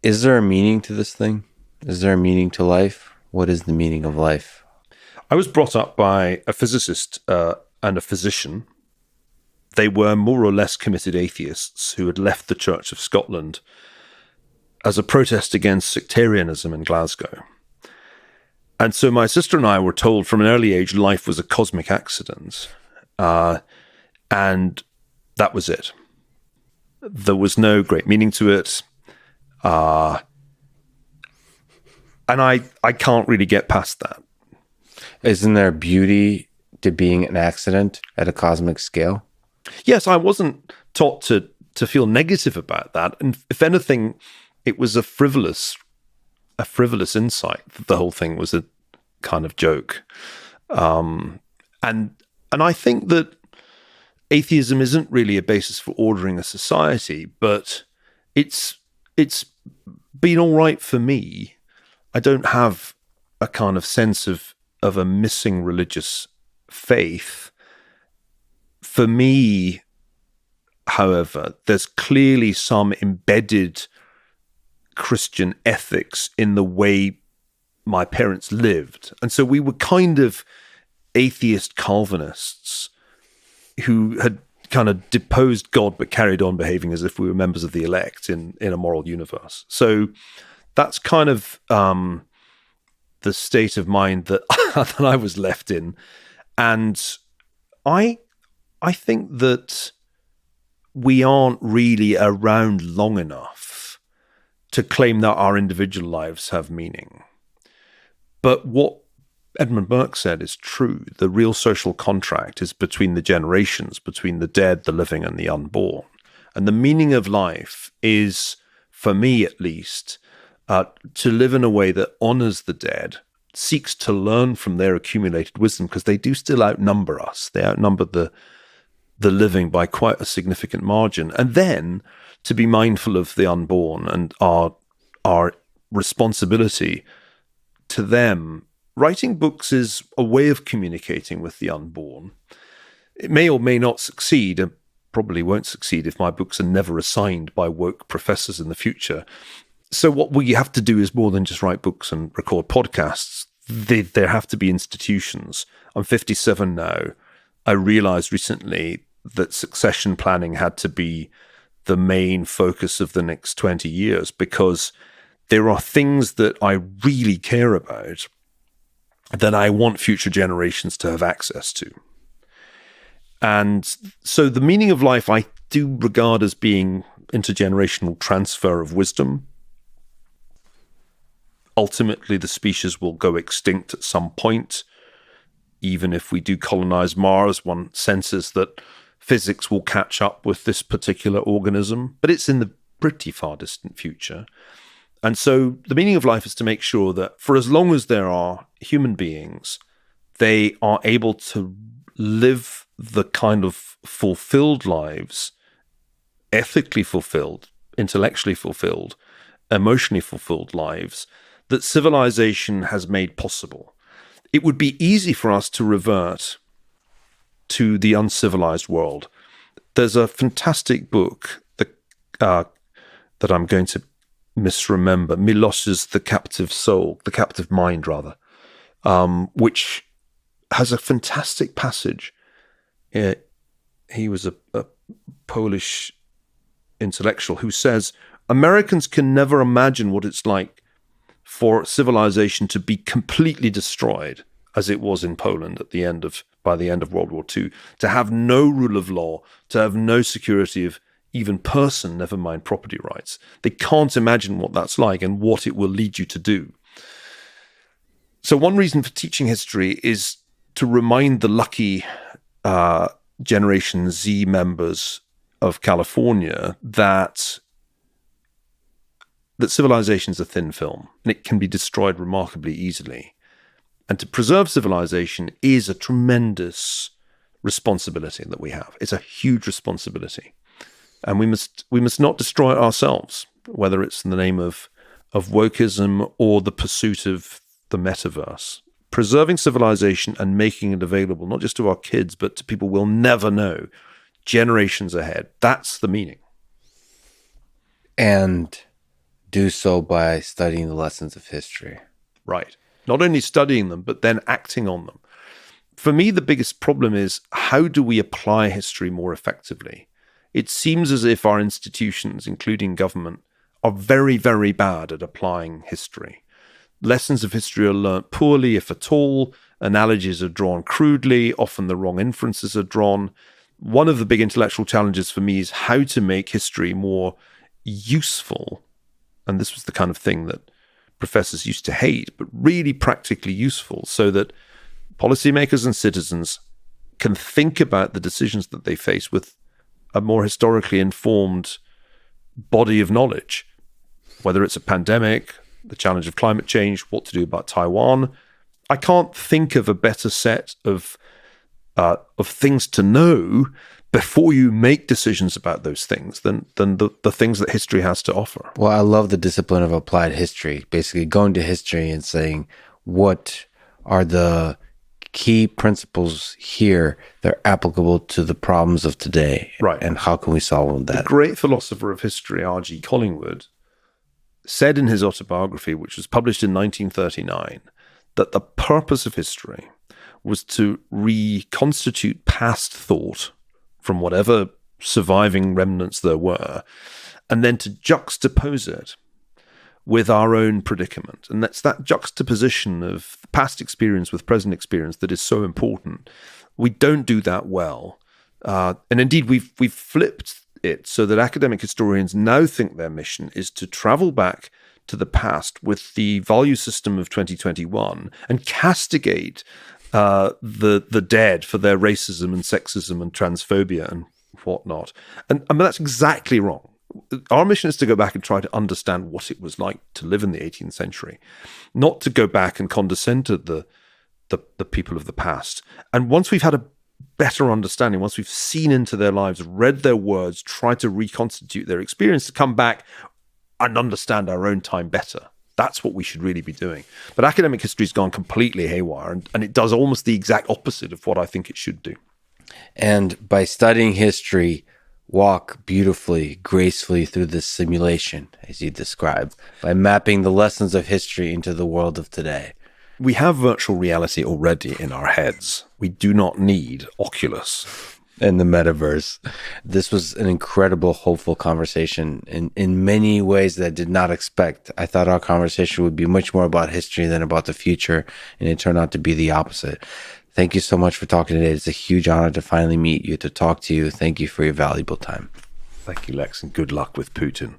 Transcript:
Is there a meaning to this thing? Is there a meaning to life? What is the meaning of life? I was brought up by a physicist and a physician. They were more or less committed atheists who had left the Church of Scotland as a protest against sectarianism in Glasgow. And so my sister and I were told from an early age life was a cosmic accident. And that was it. There was no great meaning to it. And I can't really get past that. Isn't there beauty to being an accident at a cosmic scale? Yes, I wasn't taught to feel negative about that. And if anything, it was a frivolous insight that the whole thing was a kind of joke. And I think that atheism isn't really a basis for ordering a society, but it's been all right for me. I don't have a kind of sense of a missing religious faith. For me, however, there's clearly some embedded Christian ethics in the way my parents lived. And so we were kind of atheist Calvinists who had kind of deposed God but carried on behaving as if we were members of the elect in a moral universe. So that's kind of the state of mind that, that I was left in. And I think that we aren't really around long enough to claim that our individual lives have meaning. But what Edmund Burke said is true. The real social contract is between the generations, between the dead, the living, and the unborn. And the meaning of life is, for me at least, to live in a way that honors the dead, seeks to learn from their accumulated wisdom, because they do still outnumber us. They outnumber the living by quite a significant margin. And then to be mindful of the unborn and our responsibility to them. Writing books is a way of communicating with the unborn. It may or may not succeed, and probably won't succeed if my books are never assigned by woke professors in the future. So what we have to do is more than just write books and record podcasts. There have to be institutions. I'm 57 now. I realized recently that succession planning had to be the main focus of the next 20 years, because there are things that I really care about that I want future generations to have access to. And so the meaning of life I do regard as being intergenerational transfer of wisdom. Ultimately, the species will go extinct at some point. Even if we do colonize Mars, one senses that physics will catch up with this particular organism, but it's in the pretty far distant future. And so the meaning of life is to make sure that for as long as there are human beings, they are able to live the kind of fulfilled lives, ethically fulfilled, intellectually fulfilled, emotionally fulfilled lives that civilization has made possible. It would be easy for us to revert to the uncivilized world. There's a fantastic book that I'm going to misremember, Milos's The Captive Soul, The Captive Mind, rather, which has a fantastic passage. He was a Polish intellectual who says, Americans can never imagine what it's like for civilization to be completely destroyed, as it was in Poland by the end of World War II, to have no rule of law, to have no security of even person, never mind property rights. They can't imagine what that's like and what it will lead you to do. So one reason for teaching history is to remind the lucky Generation Z members of California that civilization is a thin film and it can be destroyed remarkably easily. And to preserve civilization is a tremendous responsibility that we have. It's a huge responsibility. And we must not destroy it ourselves, whether it's in the name of wokeism or the pursuit of the metaverse. Preserving civilization and making it available, not just to our kids, but to people we'll never know, generations ahead. That's the meaning. And do so by studying the lessons of history. Right. Not only studying them, but then acting on them. For me, the biggest problem is, how do we apply history more effectively? It seems as if our institutions, including government, are very, very bad at applying history. Lessons of history are learnt poorly, if at all. Analogies are drawn crudely. Often the wrong inferences are drawn. One of the big intellectual challenges for me is how to make history more useful. And this was the kind of thing that professors used to hate, but really practically useful, so that policymakers and citizens can think about the decisions that they face with a more historically informed body of knowledge, whether it's a pandemic, the challenge of climate change, what to do about Taiwan. I can't think of a better set of things to know before you make decisions about those things than the things that history has to offer. Well, I love the discipline of applied history, basically going to history and saying, what are the key principles here that are applicable to the problems of today? Right. And how can we solve that? The great philosopher of history, R.G. Collingwood, said in his autobiography, which was published in 1939, that the purpose of history was to reconstitute past thought from whatever surviving remnants there were, and then to juxtapose it with our own predicament. And that's that juxtaposition of past experience with present experience that is so important. We don't do that well. And indeed, we've flipped it so that academic historians now think their mission is to travel back to the past with the value system of 2021 and castigate the dead for their racism and sexism and transphobia and whatnot. And I mean, that's exactly wrong. Our mission is to go back and try to understand what it was like to live in the 18th century, not to go back and condescend to the people of the past. And once we've had a better understanding, once we've seen into their lives, read their words, tried to reconstitute their experience, to come back and understand our own time better. That's what we should really be doing. But academic history's gone completely haywire, and it does almost the exact opposite of what I think it should do. And by studying history, walk beautifully, gracefully through this simulation, as you described, by mapping the lessons of history into the world of today. We have virtual reality already in our heads. We do not need Oculus. And the metaverse. This was an incredible, hopeful conversation in many ways that I did not expect. I thought our conversation would be much more about history than about the future, and it turned out to be the opposite. Thank you so much for talking today. It's a huge honor to finally meet you, to talk to you. Thank you for your valuable time. Thank you, Lex, and good luck with Putin.